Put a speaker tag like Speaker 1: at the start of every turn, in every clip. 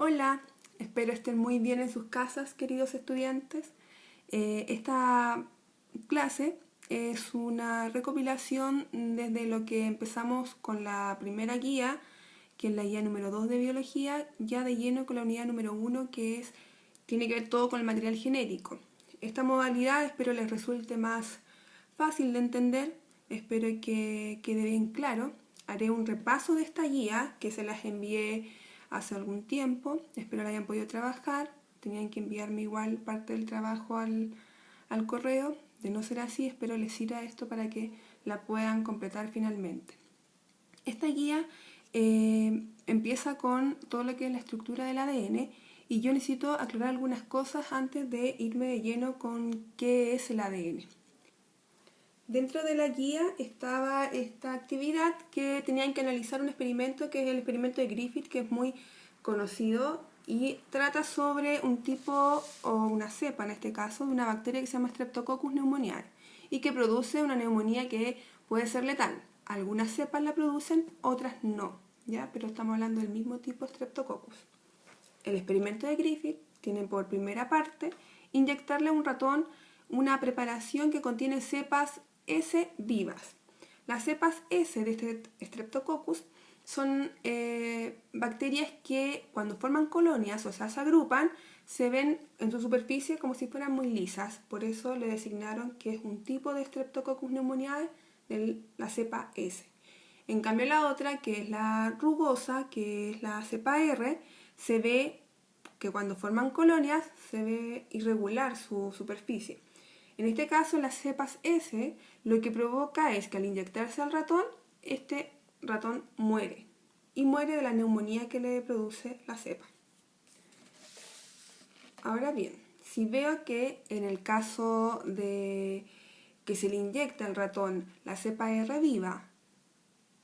Speaker 1: Hola, espero estén muy bien en sus casas, queridos estudiantes. Esta clase es una recopilación desde lo que empezamos con la primera guía, que es la guía número 2 de biología, ya de lleno con la unidad número 1, que tiene que ver todo con el material genético. Esta modalidad espero les resulte más fácil de entender, espero que quede bien claro. Haré un repaso de esta guía que se las envié hace algún tiempo, espero la hayan podido trabajar. Tenían que enviarme igual parte del trabajo al correo. De no ser así, espero les sirva esto para que la puedan completar finalmente. Esta guía empieza con todo lo que es la estructura del ADN y yo necesito aclarar algunas cosas antes de irme de lleno con qué es el ADN. Dentro de la guía estaba esta actividad que tenían que analizar un experimento que es el experimento de Griffith, que es muy conocido y trata sobre un tipo o una cepa, en este caso, de una bacteria que se llama Streptococcus pneumoniae y que produce una neumonía que puede ser letal. Algunas cepas la producen, otras no, ¿ya? Pero estamos hablando del mismo tipo Streptococcus. El experimento de Griffith tiene por primera parte inyectarle a un ratón una preparación que contiene cepas S vivas. Las cepas S de este Streptococcus son bacterias que cuando forman colonias, o sea, se agrupan, se ven en su superficie como si fueran muy lisas. Por eso le designaron que es un tipo de Streptococcus pneumoniae de la cepa S. En cambio la otra, que es la rugosa, que es la cepa R, se ve que cuando forman colonias se ve irregular su superficie. En este caso, las cepas S lo que provoca es que al inyectarse al ratón, este ratón muere. Y muere de la neumonía que le produce la cepa. Ahora bien, si veo que en el caso de que se le inyecta al ratón la cepa R viva,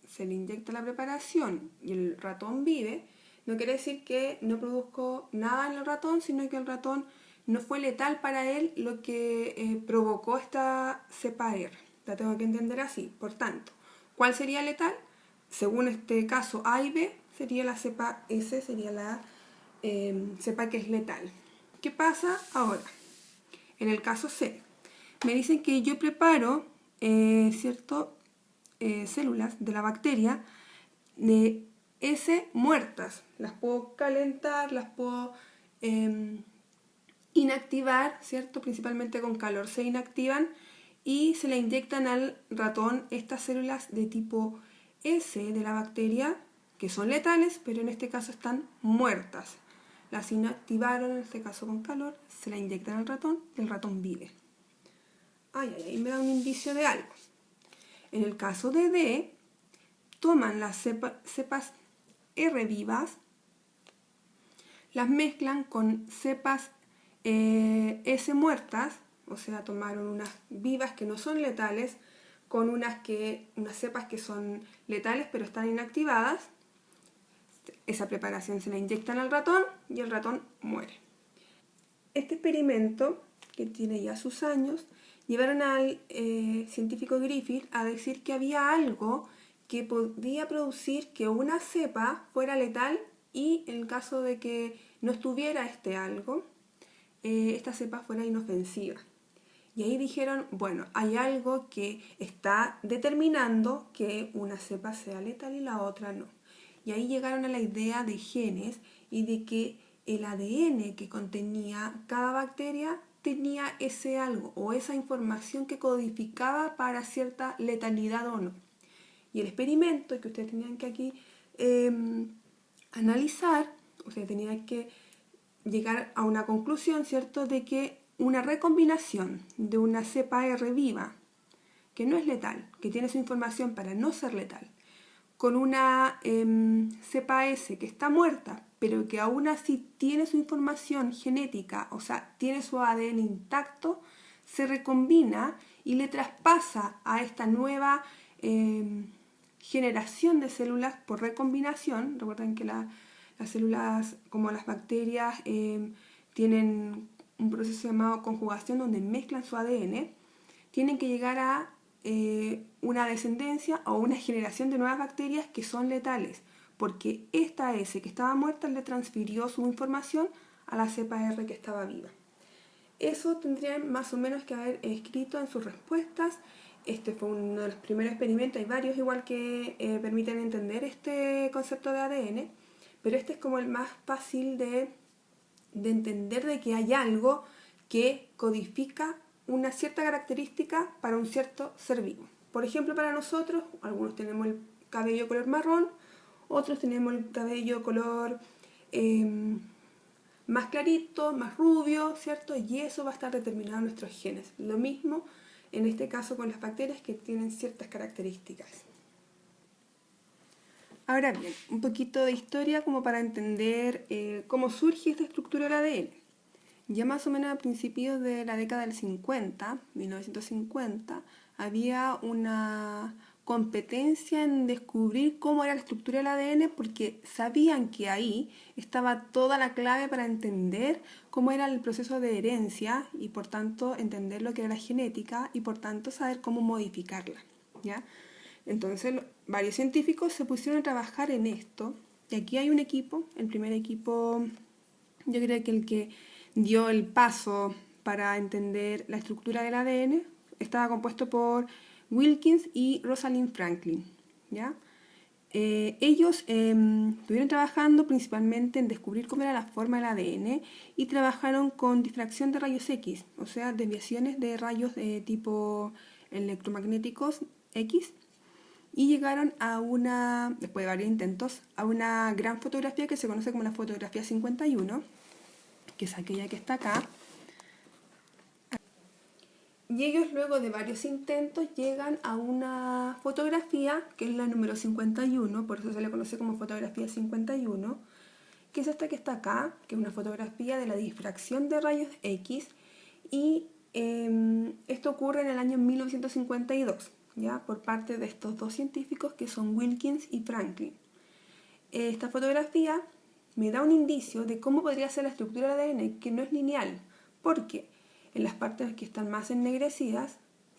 Speaker 1: se le inyecta la preparación y el ratón vive, no quiere decir que no produzco nada en el ratón, sino que el ratón no fue letal para él lo que provocó esta cepa R. La tengo que entender así. Por tanto, ¿cuál sería letal? Según este caso A y B, sería la cepa S, sería la cepa que es letal. ¿Qué pasa ahora? En el caso C, me dicen que yo preparo, células de la bacteria de S muertas. Las puedo calentar, las puedo inactivar, ¿cierto? Principalmente con calor se inactivan y se le inyectan al ratón estas células de tipo S de la bacteria, que son letales, pero en este caso están muertas. Las inactivaron, en este caso con calor, se la inyectan al ratón y el ratón vive. Ahí me da un indicio de algo. En el caso de D, toman las cepas R vivas, las mezclan con cepas S muertas, o sea, tomaron unas vivas que no son letales con unas cepas que son letales pero están inactivadas. Esa preparación se la inyectan al ratón y el ratón muere. Este experimento, que tiene ya sus años, llevaron al científico Griffith a decir que había algo que podía producir que una cepa fuera letal y en el caso de que no estuviera este algo, esta cepa fuera inofensiva. Y ahí dijeron, bueno, hay algo que está determinando que una cepa sea letal y la otra no. Y ahí llegaron a la idea de genes y de que el ADN que contenía cada bacteria tenía ese algo o esa información que codificaba para cierta letalidad o no. Y el experimento que ustedes tenían que aquí analizar, ustedes tenían que llegar a una conclusión, ¿cierto?, de que una recombinación de una cepa R viva, que no es letal, que tiene su información para no ser letal, con una cepa S que está muerta, pero que aún así tiene su información genética, o sea, tiene su ADN intacto, se recombina y le traspasa a esta nueva generación de células por recombinación. Recuerden que las células, como las bacterias, tienen un proceso llamado conjugación donde mezclan su ADN, tienen que llegar a una descendencia o una generación de nuevas bacterias que son letales. porque esta S que estaba muerta le transfirió su información a la cepa R que estaba viva. Eso tendrían más o menos que haber escrito en sus respuestas. Este fue uno de los primeros experimentos, hay varios igual que permiten entender este concepto de ADN, pero este es como el más fácil de entender, de que hay algo que codifica una cierta característica para un cierto ser vivo. Por ejemplo, para nosotros, algunos tenemos el cabello color marrón, otros tenemos el cabello color más clarito, más rubio, ¿cierto? Y eso va a estar determinado en nuestros genes. Lo mismo en este caso con las bacterias, que tienen ciertas características. Ahora bien, un poquito de historia como para entender cómo surge esta estructura del ADN. Ya más o menos a principios de la década del 50, 1950, había una competencia en descubrir cómo era la estructura del ADN, porque sabían que ahí estaba toda la clave para entender cómo era el proceso de herencia y por tanto entender lo que era la genética y por tanto saber cómo modificarla, ¿ya? Entonces varios científicos se pusieron a trabajar en esto y aquí hay un equipo, el primer equipo, yo creo que el que dio el paso para entender la estructura del ADN estaba compuesto por Wilkins y Rosalind Franklin, ¿ya? Ellos estuvieron trabajando principalmente en descubrir cómo era la forma del ADN y trabajaron con difracción de rayos X, o sea, desviaciones de rayos de tipo electromagnéticos X, y llegaron a después de varios intentos, a una gran fotografía que se conoce como la fotografía 51, que es aquella que está acá. Y ellos luego de varios intentos llegan a una fotografía que es la número 51, por eso se le conoce como fotografía 51, que es esta que está acá, que es una fotografía de la difracción de rayos X, y esto ocurre en el año 1952, ¿ya? Por parte de estos dos científicos que son Wilkins y Franklin. Esta fotografía me da un indicio de cómo podría ser la estructura del ADN, que no es lineal, porque en las partes que están más ennegrecidas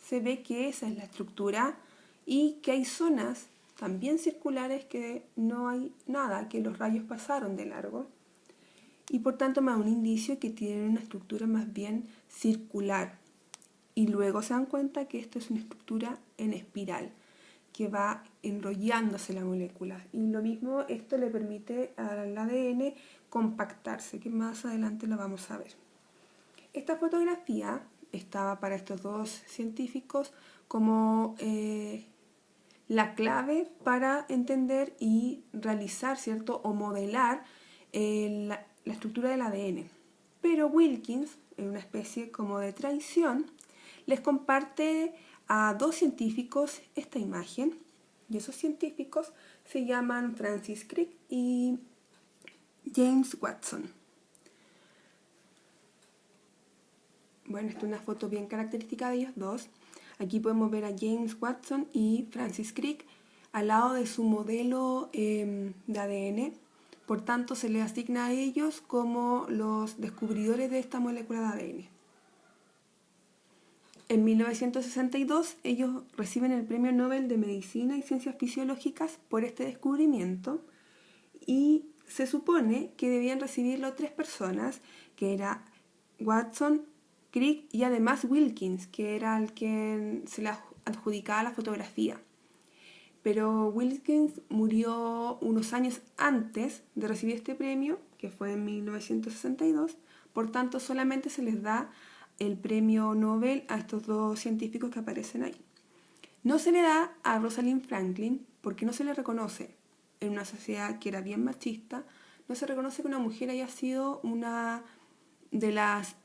Speaker 1: se ve que esa es la estructura y que hay zonas también circulares que no hay nada, que los rayos pasaron de largo y por tanto me da un indicio que tienen una estructura más bien circular. Y luego se dan cuenta que esto es una estructura en espiral, que va enrollándose la molécula. Y lo mismo, esto le permite al ADN compactarse, que más adelante lo vamos a ver. Esta fotografía estaba para estos dos científicos como la clave para entender y realizar, ¿cierto? O modelar la estructura del ADN. Pero Wilkins, en una especie como de traición, les comparte a dos científicos esta imagen, y esos científicos se llaman Francis Crick y James Watson. Bueno, esta es una foto bien característica de ellos dos. Aquí podemos ver a James Watson y Francis Crick al lado de su modelo de ADN. Por tanto, se les asigna a ellos como los descubridores de esta molécula de ADN. En 1962, ellos reciben el Premio Nobel de Medicina y Ciencias Fisiológicas por este descubrimiento y se supone que debían recibirlo tres personas, que era Watson, Crick y además Wilkins, que era el que se le adjudicaba la fotografía. Pero Wilkins murió unos años antes de recibir este premio, que fue en 1962, por tanto solamente se les da el premio Nobel a estos dos científicos que aparecen ahí. No se le da a Rosalind Franklin porque no se le reconoce, en una sociedad que era bien machista, no se reconoce que una mujer haya sido una de las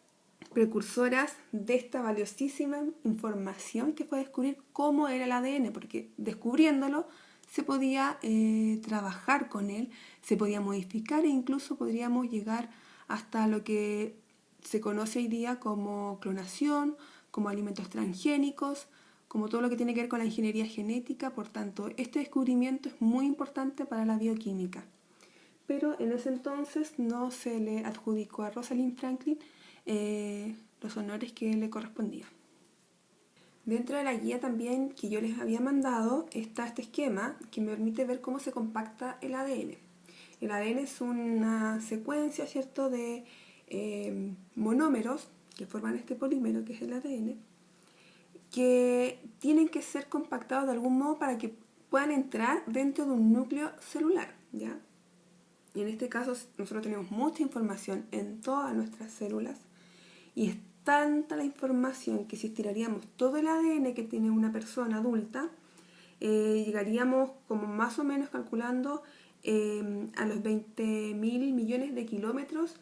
Speaker 1: precursoras de esta valiosísima información que fue descubrir cómo era el ADN, porque descubriéndolo se podía trabajar con él, se podía modificar e incluso podríamos llegar hasta lo que se conoce hoy día como clonación, como alimentos transgénicos, como todo lo que tiene que ver con la ingeniería genética. Por tanto, este descubrimiento es muy importante para la bioquímica. Pero en ese entonces no se le adjudicó a Rosalind Franklin los honores que le correspondían. Dentro de la guía también que yo les había mandado está este esquema que me permite ver cómo se compacta el ADN. El ADN es una secuencia, ¿cierto?, de monómeros que forman este polímero que es el ADN, que tienen que ser compactados de algún modo para que puedan entrar dentro de un núcleo celular, ¿ya? Y en este caso nosotros tenemos mucha información en todas nuestras células y es tanta la información que si estiraríamos todo el ADN que tiene una persona adulta, llegaríamos como más o menos calculando a los 20.000 millones de kilómetros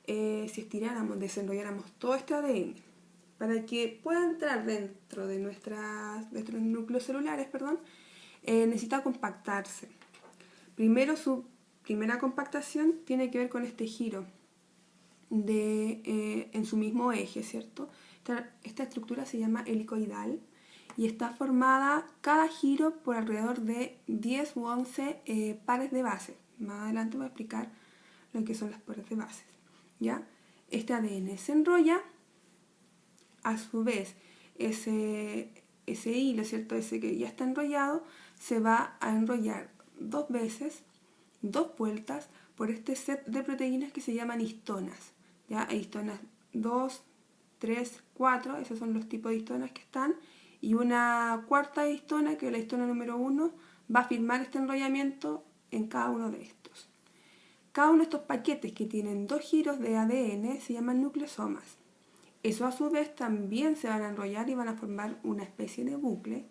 Speaker 1: si estiráramos, desenrolláramos todo este ADN. Para que pueda entrar dentro de nuestros núcleos celulares, necesita compactarse. Primero, su primera compactación tiene que ver con este giro en su mismo eje, ¿cierto? Esta estructura se llama helicoidal y está formada cada giro por alrededor de 10 u 11 pares de bases. Más adelante voy a explicar lo que son las pares de bases, ¿ya? Este ADN se enrolla, a su vez ese hilo, ¿cierto? Ese que ya está enrollado, se va a enrollar 2 veces, 2 vueltas, por este set de proteínas que se llaman histonas. ¿Ya? Hay histonas 2, 3, 4, esos son los tipos de histonas que están, y una cuarta histona, que es la histona número 1, va a firmar este enrollamiento en cada uno de estos. Cada uno de estos paquetes que tienen 2 giros de ADN se llaman nucleosomas. Eso a su vez también se van a enrollar y van a formar una especie de bucle.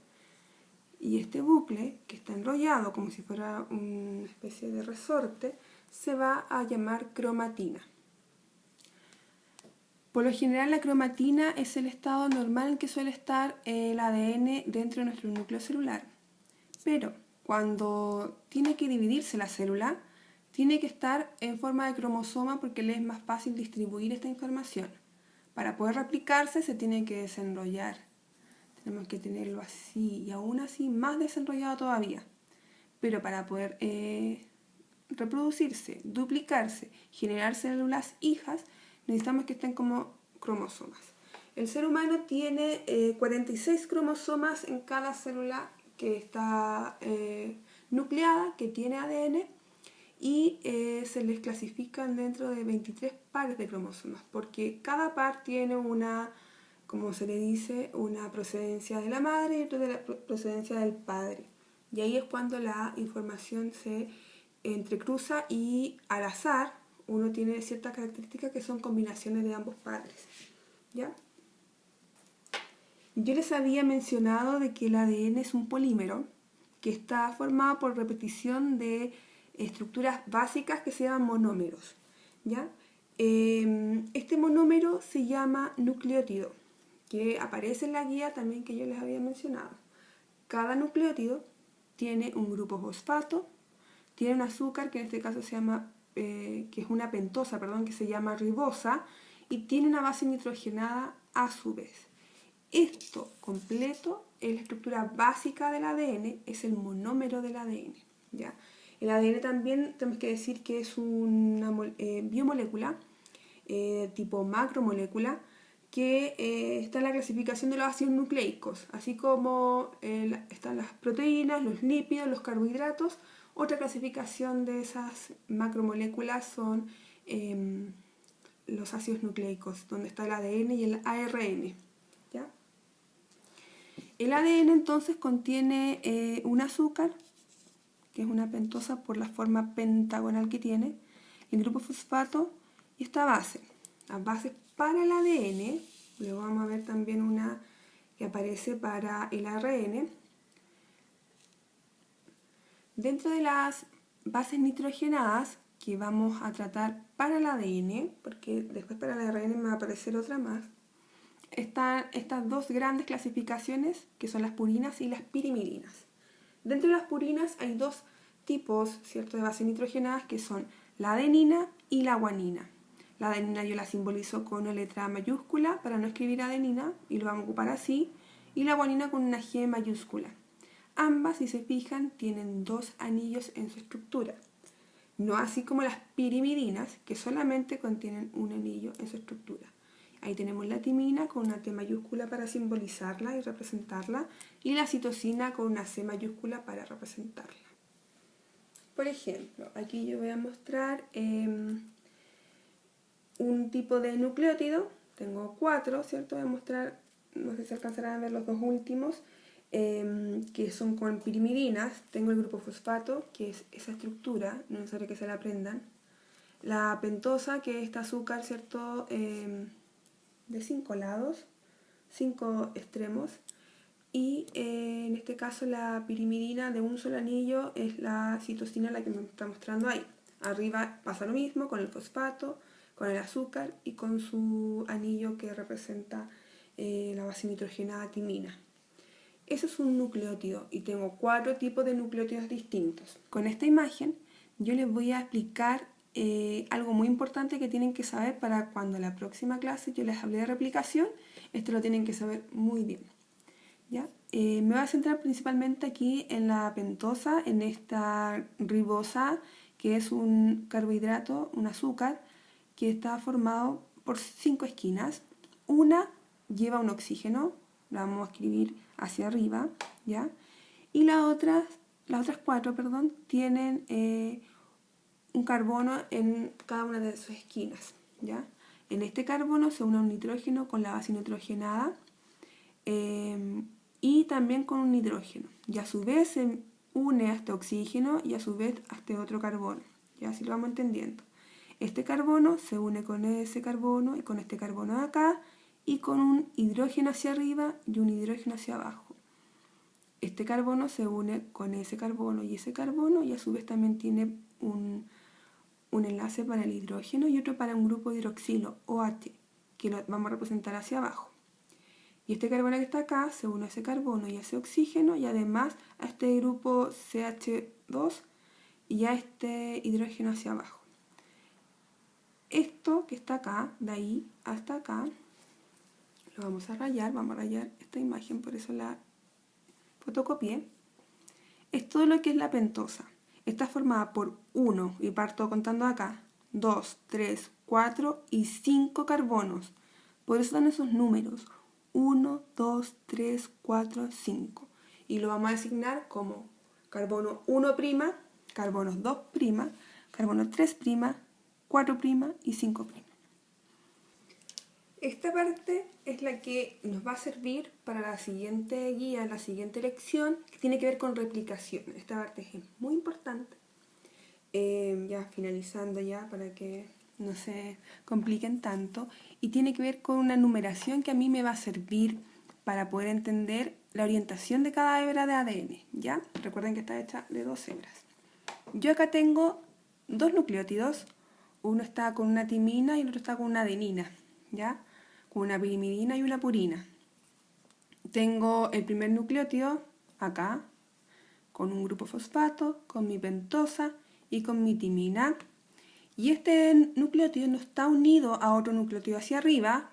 Speaker 1: Y este bucle, que está enrollado como si fuera una especie de resorte, se va a llamar cromatina. Por lo general la cromatina es el estado normal en que suele estar el ADN dentro de nuestro núcleo celular. Pero cuando tiene que dividirse la célula, tiene que estar en forma de cromosoma porque le es más fácil distribuir esta información. Para poder replicarse se tiene que desenrollar. Tenemos que tenerlo así y aún así más desenrollado todavía. Pero para poder reproducirse, duplicarse, generar células hijas, necesitamos que estén como cromosomas. El ser humano tiene 46 cromosomas en cada célula que está nucleada, que tiene ADN, y se les clasifican dentro de 23 pares de cromosomas, porque cada par tiene una, como se le dice, una procedencia de la madre y otra de la procedencia del padre. Y ahí es cuando la información se entrecruza y al azar uno tiene ciertas características que son combinaciones de ambos padres, ¿ya? Yo les había mencionado de que el ADN es un polímero que está formado por repetición de estructuras básicas que se llaman monómeros, ¿ya? Este monómero se llama nucleótido, que aparece en la guía también que yo les había mencionado. Cada nucleótido tiene un grupo fosfato, tiene un azúcar que en este caso se llama, que es una pentosa, que se llama ribosa, y tiene una base nitrogenada a su vez. Esto completo es la estructura básica del ADN, es el monómero del ADN, ¿ya? El ADN también tenemos que decir que es una biomolécula tipo macromolécula que está en la clasificación de los ácidos nucleicos, así como están las proteínas, los lípidos, los carbohidratos. Otra clasificación de esas macromoléculas son los ácidos nucleicos, donde está el ADN y el ARN, ¿ya? El ADN entonces contiene un azúcar, que es una pentosa por la forma pentagonal que tiene, el grupo fosfato y esta base. Las bases para el ADN, luego vamos a ver también una que aparece para el ARN. Dentro de las bases nitrogenadas que vamos a tratar para el ADN, porque después para el ARN me va a aparecer otra más, están estas dos grandes clasificaciones que son las purinas y las pirimidinas. Dentro de las purinas hay dos tipos, ¿cierto?, de bases nitrogenadas que son la adenina y la guanina. La adenina yo la simbolizo con una letra mayúscula para no escribir adenina y lo vamos a ocupar así, y la guanina con una G mayúscula. Ambas, si se fijan, tienen 2 anillos en su estructura, no así como las pirimidinas, que solamente contienen un anillo en su estructura. Ahí tenemos la timina con una T mayúscula para simbolizarla y representarla, y la citosina con una C mayúscula para representarla. Por ejemplo, aquí yo voy a mostrar un tipo de nucleótido. Tengo 4, ¿cierto? Voy a mostrar, no sé si alcanzarán a ver los dos últimos, que son con pirimidinas. Tengo el grupo fosfato, que es esa estructura, no es necesario que se la aprendan. La pentosa, que es este azúcar, ¿cierto? De 5 lados, 5 extremos. Y en este caso la pirimidina de un solo anillo es la citosina, la que me está mostrando ahí. Arriba pasa lo mismo con el fosfato, con el azúcar y con su anillo que representa la base nitrogenada timina. Eso es un nucleótido y tengo 4 tipos de nucleótidos distintos. Con esta imagen yo les voy a explicar algo muy importante que tienen que saber para cuando la próxima clase yo les hable de replicación. Esto lo tienen que saber muy bien. ¿Ya? Me voy a centrar principalmente aquí en la pentosa, en esta ribosa, que es un carbohidrato, un azúcar, que está formado por 5 esquinas. Una lleva un oxígeno, la vamos a escribir hacia arriba, ¿ya? Y las otras 4, perdón, tienen un carbono en cada una de sus esquinas, ¿ya? En este carbono se une un nitrógeno con la base nitrogenada y también con un hidrógeno, y a su vez se une a este oxígeno y a su vez a este otro carbono, ya así lo vamos entendiendo. Este carbono se une con ese carbono y con este carbono de acá y con un hidrógeno hacia arriba y un hidrógeno hacia abajo. Este carbono se une con ese carbono y a su vez también tiene un enlace para el hidrógeno y otro para un grupo hidroxilo, OH, que lo vamos a representar hacia abajo. Y este carbono que está acá se une a ese carbono y a ese oxígeno y además a este grupo CH2 y a este hidrógeno hacia abajo. Esto que está acá, de ahí hasta acá, lo vamos a rayar esta imagen, por eso la fotocopié. Es todo lo que es la pentosa. Está formada por 1, y parto contando acá, 2, 3, 4 y 5 carbonos. Por eso dan esos números, 1, 2, 3, 4, 5. Y lo vamos a designar como carbono 1', carbono 2', carbono 3', 4' y 5'. Esta parte es la que nos va a servir para la siguiente guía, la siguiente lección, que tiene que ver con replicación. Esta parte es muy importante. Ya finalizando ya para que no se compliquen tanto. Y tiene que ver con una numeración que a mí me va a servir para poder entender la orientación de cada hebra de ADN. ¿Ya? Recuerden que está hecha de 2 hebras. Yo acá tengo 2 nucleótidos. Uno está con una timina y el otro está con una adenina. ¿Ya? Con una pirimidina y una purina. Tengo el primer nucleótido acá, con un grupo fosfato, con mi pentosa y con mi timina. Y este nucleótido no está unido a otro nucleótido hacia arriba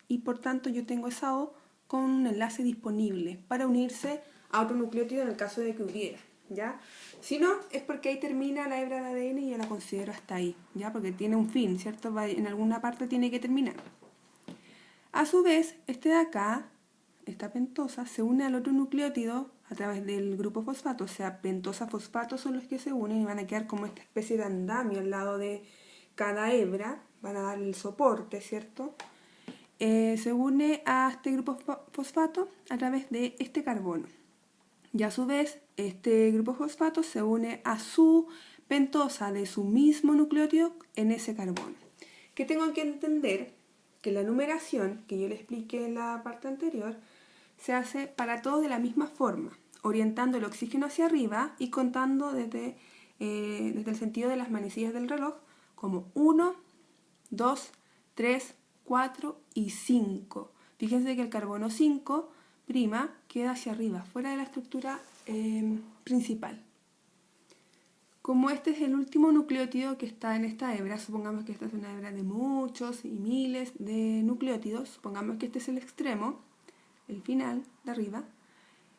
Speaker 1: y por tanto yo tengo esa O con un enlace disponible para unirse a otro nucleótido en el caso de que hubiera, ¿ya? Si no, es porque ahí termina la hebra de ADN y yo la considero hasta ahí, ¿ya? Porque tiene un fin, ¿cierto? En alguna parte tiene que terminar. A su vez, este de acá, esta pentosa, se une al otro nucleótido a través del grupo fosfato, o sea, pentosa-fosfato son los que se unen y van a quedar como esta especie de andamio al lado de cada hebra, van a dar el soporte, ¿cierto? Se une a este grupo fosfato a través de este carbono. Y a su vez, este grupo fosfato se une a su pentosa de su mismo nucleótido en ese carbono. ¿Qué tengo que entender? Que la numeración, que yo le expliqué en la parte anterior, se hace para todos de la misma forma, orientando el oxígeno hacia arriba y contando desde el sentido de las manecillas del reloj como 1, 2, 3, 4 y 5. Fíjense que el carbono 5' queda hacia arriba, fuera de la estructura principal. Como este es el último nucleótido que está en esta hebra, supongamos que esta es una hebra de muchos y miles de nucleótidos, supongamos que este es el extremo, el final de arriba,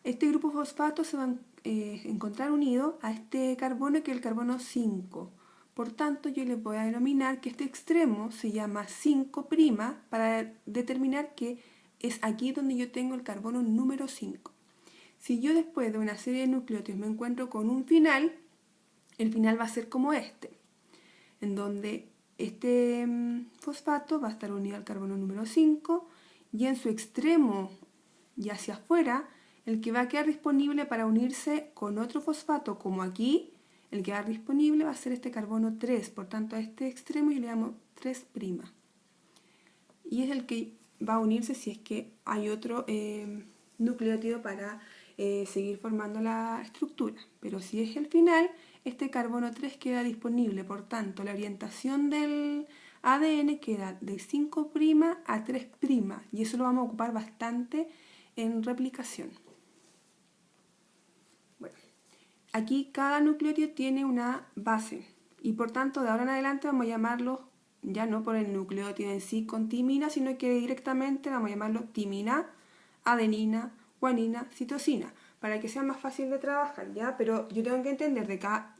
Speaker 1: este grupo fosfato se va a encontrar unido a este carbono que es el carbono 5. Por tanto, yo les voy a denominar que este extremo se llama 5' para determinar que es aquí donde yo tengo el carbono número 5. Si yo después de una serie de nucleótidos me encuentro con un final, el final va a ser como este, en donde este fosfato va a estar unido al carbono número 5 y en su extremo y hacia afuera, el que va a quedar disponible para unirse con otro fosfato, como aquí, el que va a quedar disponible va a ser este carbono 3, por tanto a este extremo yo le llamo 3'. Y es el que va a unirse si es que hay otro nucleótido para seguir formando la estructura. Pero si es el final, este carbono 3 queda disponible, por tanto la orientación del ADN queda de 5' a 3', y eso lo vamos a ocupar bastante en replicación. Bueno, aquí cada nucleótido tiene una base y por tanto de ahora en adelante vamos a llamarlo ya no por el nucleótido en sí con timina, sino que directamente vamos a llamarlo timina, adenina, guanina, citosina, para que sea más fácil de trabajar, ¿ya? Pero yo tengo que entender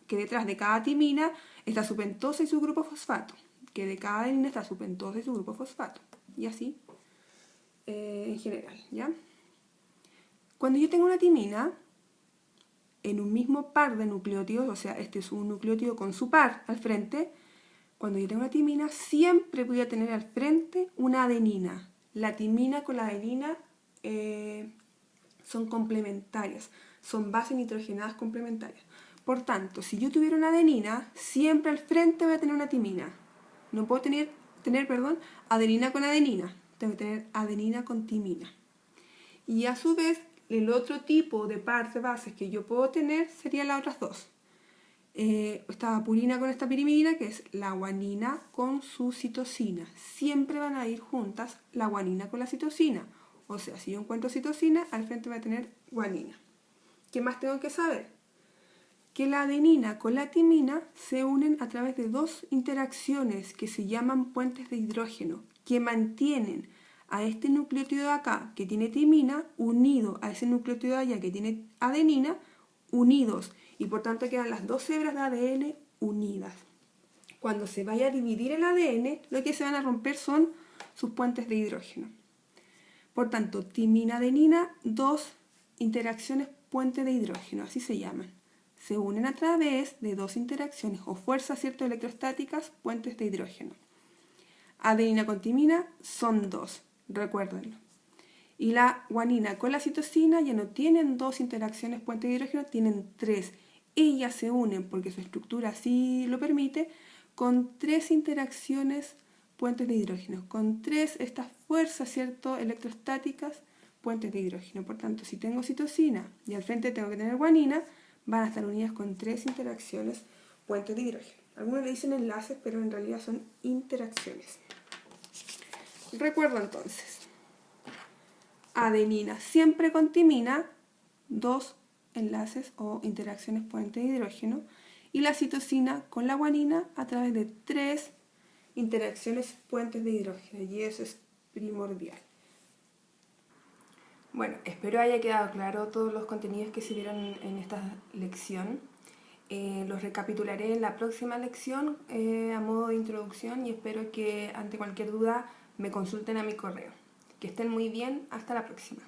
Speaker 1: que detrás de cada timina está su pentosa y su grupo fosfato, que de cada adenina está su pentosa y su grupo fosfato, y así en general, ¿ya? Cuando yo tengo una timina, en un mismo par de nucleótidos, o sea, este es un nucleótido con su par al frente, cuando yo tengo una timina, siempre voy a tener al frente una adenina. La timina con la adenina son complementarias, son bases nitrogenadas complementarias. Por tanto, si yo tuviera una adenina, siempre al frente voy a tener una timina. No puedo tener adenina con adenina, tengo que tener adenina con timina. Y a su vez, el otro tipo de par de bases que yo puedo tener serían las otras dos. Esta purina con esta pirimidina, que es la guanina con su citosina. Siempre van a ir juntas la guanina con la citosina. O sea, si yo encuentro citosina, al frente voy a tener guanina. ¿Qué más tengo que saber? Que la adenina con la timina se unen a través de dos interacciones que se llaman puentes de hidrógeno, que mantienen a este nucleótido de acá, que tiene timina, unido a ese nucleótido de allá, que tiene adenina, unidos. Y por tanto quedan las dos hebras de ADN unidas. Cuando se vaya a dividir el ADN, lo que se van a romper son sus puentes de hidrógeno. Por tanto, timina-adenina, dos interacciones puente de hidrógeno, así se llaman. Se unen a través de dos interacciones o fuerzas electrostáticas, puentes de hidrógeno. Adenina con timina son dos, recuérdenlo. Y la guanina con la citosina ya no tienen dos interacciones puente de hidrógeno, tienen tres. Ellas se unen, porque su estructura así lo permite, con tres interacciones puentes de hidrógeno, con tres estas fuerzas, ¿cierto?, electrostáticas, puentes de hidrógeno. Por tanto, si tengo citosina y al frente tengo que tener guanina, van a estar unidas con tres interacciones puentes de hidrógeno. Algunos le dicen enlaces, pero en realidad son interacciones. Recuerdo entonces, adenina siempre con timina, dos enlaces o interacciones puente de hidrógeno, y la citosina con la guanina a través de tres interacciones puentes de hidrógeno, y eso es primordial. Bueno, espero haya quedado claro todos los contenidos que se vieron en esta lección. Los recapitularé en la próxima lección a modo de introducción y espero que ante cualquier duda me consulten a mi correo. Que estén muy bien, hasta la próxima.